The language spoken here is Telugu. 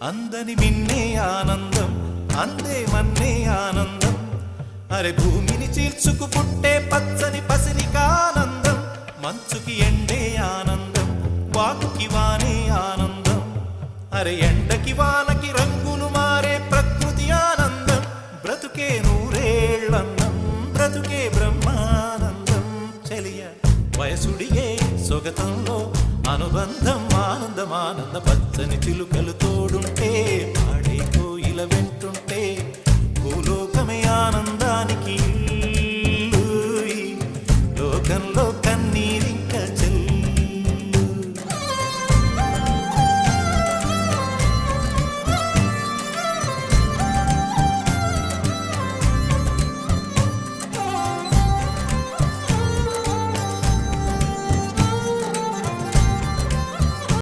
అందని మిన్నే ఆనందం అందే మన్నే ఆనందం అరే భూమిని చీల్చుకు పుట్టే పచ్చని పసిరికానందం మంచుకి ఎండే ఆనందం వాకుకి వానే ఆనందం అరే ఎండకి వానకి రంగులు మారే ప్రకృతి ఆనందం బ్రతుకే నూరేళ్ళన్నం బ్రతుకే బ్రహ్మానందం చెలియ వయసుడిగే సొగతంలో అనుబంధం ఆనందం ఆనంద పచ్చని చిలుకలు తోడుంటే పాడే కోయిల వెంటుంటే భూలోకమే ఆనందం